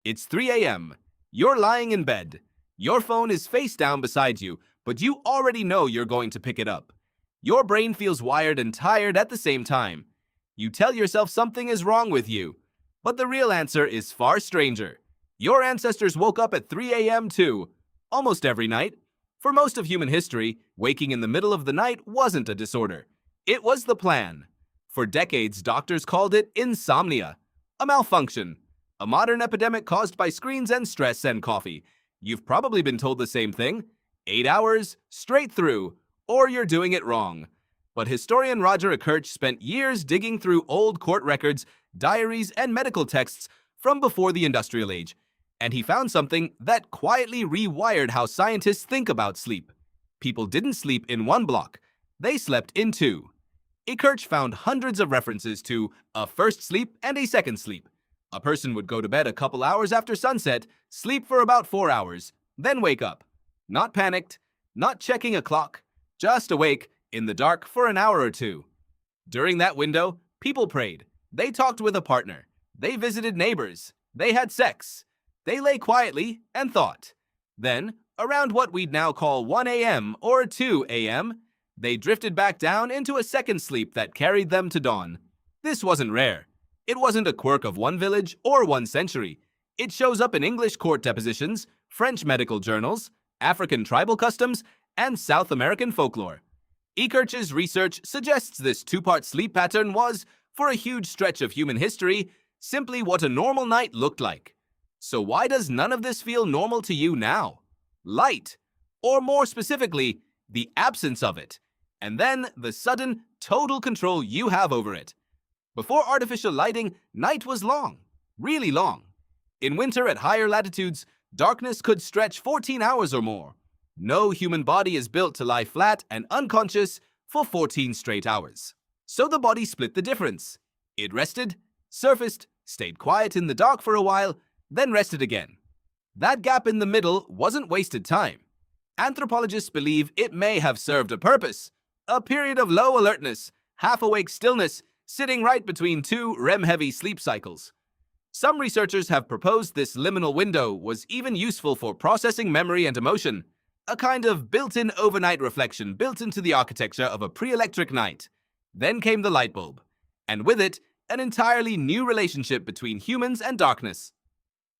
It's 3 a.m. You're lying in bed. Your phone is face down beside you, but you already know you're going to pick it up. Your brain feels wired and tired at the same time. You tell yourself something is wrong with you. But the real answer is far stranger. Your ancestors woke up at 3 a.m. too, almost every night. For most of human history, waking in the middle of the night wasn't a disorder. It was the plan. For decades, doctors called it insomnia, a malfunction, a modern epidemic caused by screens and stress and coffee. You've probably been told the same thing. 8 hours, straight through, or you're doing it wrong. But historian Roger Kirch spent years digging through old court records, diaries, and medical texts from before the industrial age, and he found something that quietly rewired how scientists think about sleep. People didn't sleep in one block, they slept in two. Kirch found hundreds of references to a first sleep and a second sleep. A person would go to bed a couple hours after sunset, sleep for about 4 hours, then wake up. Not panicked, not checking a clock, just awake in the dark for an hour or two. During that window, people prayed, they talked with a partner, they visited neighbors, they had sex, they lay quietly and thought. Then, around what we'd now call 1 a.m. or 2 a.m., they drifted back down into a second sleep that carried them to dawn. This wasn't rare. It wasn't a quirk of one village or one century. It shows up in English court depositions, French medical journals, African tribal customs, and South American folklore. Kirch's research suggests this two-part sleep pattern was, for a huge stretch of human history, simply what a normal night looked like. So why does none of this feel normal to you now? Light, or more specifically, the absence of it, and then the sudden, total control you have over it. Before artificial lighting, night was long, really long. In winter at higher latitudes, darkness could stretch 14 hours or more. No human body is built to lie flat and unconscious for 14 straight hours. So the body split the difference. It rested, surfaced, stayed quiet in the dark for a while, then rested again. That gap in the middle wasn't wasted time. Anthropologists believe it may have served a purpose, a period of low alertness, half-awake stillness, sitting right between two REM-heavy sleep cycles. Some researchers have proposed this liminal window was even useful for processing memory and emotion, a kind of built-in overnight reflection built into the architecture of a pre-electric night. Then came the light bulb, and with it, an entirely new relationship between humans and darkness.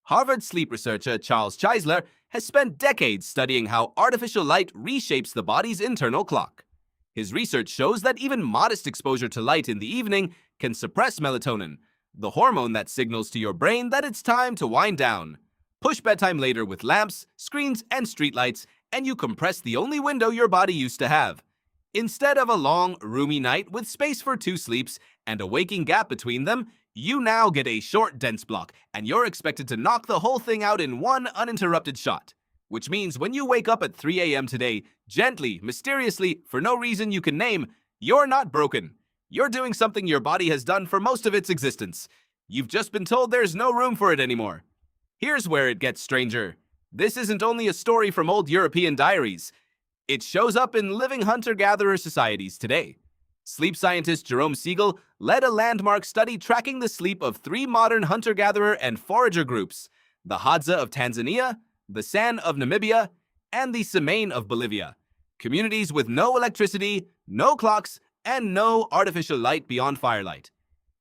Harvard sleep researcher Charles Czeisler has spent decades studying how artificial light reshapes the body's internal clock. His research shows that even modest exposure to light in the evening can suppress melatonin, the hormone that signals to your brain that it's time to wind down. Push bedtime later with lamps, screens, and streetlights, and you compress the only window your body used to have. Instead of a long, roomy night with space for 2 sleeps and a waking gap between them, you now get a short, dense block, and you're expected to knock the whole thing out in one uninterrupted shot. Which means when you wake up at 3 a.m. today, gently, mysteriously, for no reason you can name, you're not broken. You're doing something your body has done for most of its existence. You've just been told there's no room for it anymore. Here's where it gets stranger. This isn't only a story from old European diaries. It shows up in living hunter-gatherer societies today. Sleep scientist Jerome Siegel led a landmark study tracking the sleep of 3 modern hunter-gatherer and forager groups, the Hadza of Tanzania, the San of Namibia, and the Semaine of Bolivia, communities with no electricity, no clocks, and no artificial light beyond firelight.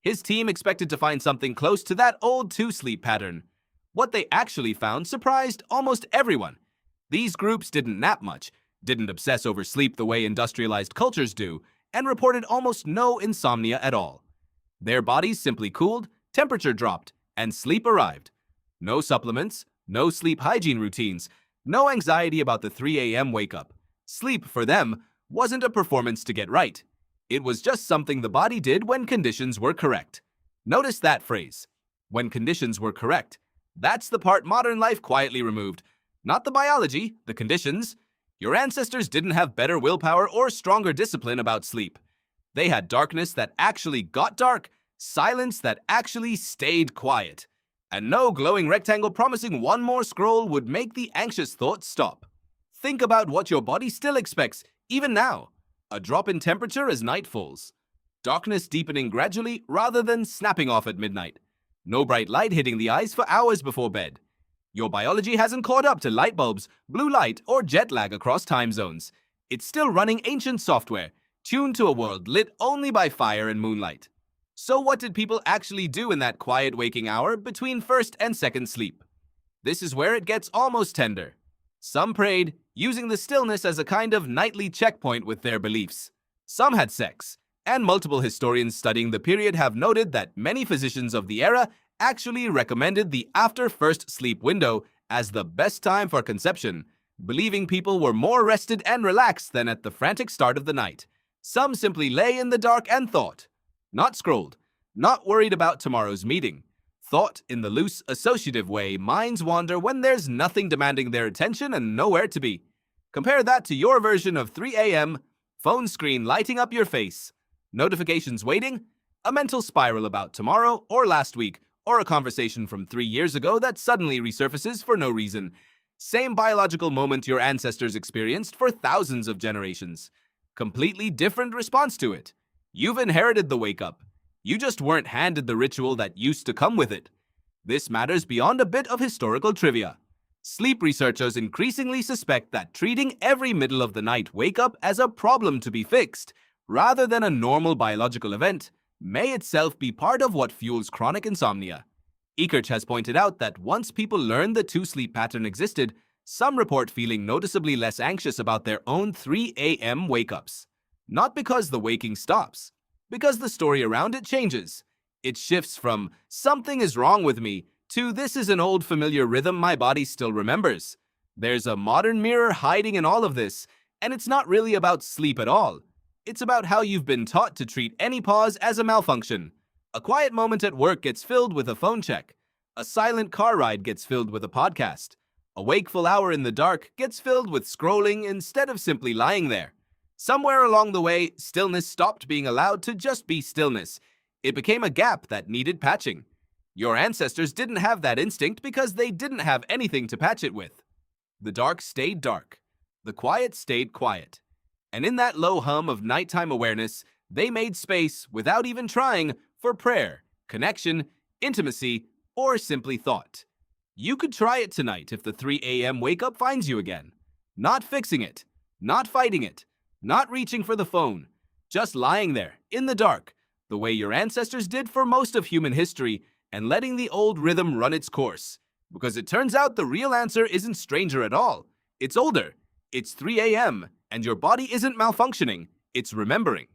His team expected to find something close to that old 2-sleep pattern. What they actually found surprised almost everyone. These groups didn't nap much, didn't obsess over sleep the way industrialized cultures do, and reported almost no insomnia at all. Their bodies simply cooled, temperature dropped, and sleep arrived. No supplements, no sleep hygiene routines, no anxiety about the 3 a.m. wake-up. Sleep, for them, wasn't a performance to get right. It was just something the body did when conditions were correct. Notice that phrase, when conditions were correct. That's the part modern life quietly removed. Not the biology, the conditions. Your ancestors didn't have better willpower or stronger discipline about sleep. They had darkness that actually got dark, silence that actually stayed quiet. And no glowing rectangle promising one more scroll would make the anxious thoughts stop. Think about what your body still expects, even now. A drop in temperature as night falls. Darkness deepening gradually rather than snapping off at midnight. No bright light hitting the eyes for hours before bed. Your biology hasn't caught up to light bulbs, blue light, or jet lag across time zones. It's still running ancient software, tuned to a world lit only by fire and moonlight. So what did people actually do in that quiet waking hour between first and second sleep? This is where it gets almost tender. Some prayed, using the stillness as a kind of nightly checkpoint with their beliefs. Some had sex, and multiple historians studying the period have noted that many physicians of the era actually recommended the after first sleep window as the best time for conception, believing people were more rested and relaxed than at the frantic start of the night. Some simply lay in the dark and thought. Not scrolled, not worried about tomorrow's meeting. Thought in the loose, associative way minds wander when there's nothing demanding their attention and nowhere to be. Compare that to your version of 3 a.m., phone screen lighting up your face, notifications waiting, a mental spiral about tomorrow or last week, or a conversation from 3 years ago that suddenly resurfaces for no reason. Same biological moment your ancestors experienced for thousands of generations. Completely different response to it. You've inherited the wake-up. You just weren't handed the ritual that used to come with it. This matters beyond a bit of historical trivia. Sleep researchers increasingly suspect that treating every middle of the night wake-up as a problem to be fixed, rather than a normal biological event, may itself be part of what fuels chronic insomnia. Ekirch has pointed out that once people learn the two-sleep pattern existed, some report feeling noticeably less anxious about their own 3 a.m. wake-ups. Not because the waking stops, because the story around it changes. It shifts from, something is wrong with me, to this is an old familiar rhythm my body still remembers. There's a modern mirror hiding in all of this, and it's not really about sleep at all. It's about how you've been taught to treat any pause as a malfunction. A quiet moment at work gets filled with a phone check. A silent car ride gets filled with a podcast. A wakeful hour in the dark gets filled with scrolling instead of simply lying there. Somewhere along the way, stillness stopped being allowed to just be stillness. It became a gap that needed patching. Your ancestors didn't have that instinct because they didn't have anything to patch it with. The dark stayed dark. The quiet stayed quiet. And in that low hum of nighttime awareness, they made space, without even trying, for prayer, connection, intimacy, or simply thought. You could try it tonight if the 3 a.m. wake-up finds you again. Not fixing it, not fighting it, not reaching for the phone, just lying there, in the dark, the way your ancestors did for most of human history, and letting the old rhythm run its course. Because it turns out the real answer isn't stranger at all. It's older. It's 3 a.m., and your body isn't malfunctioning. It's remembering.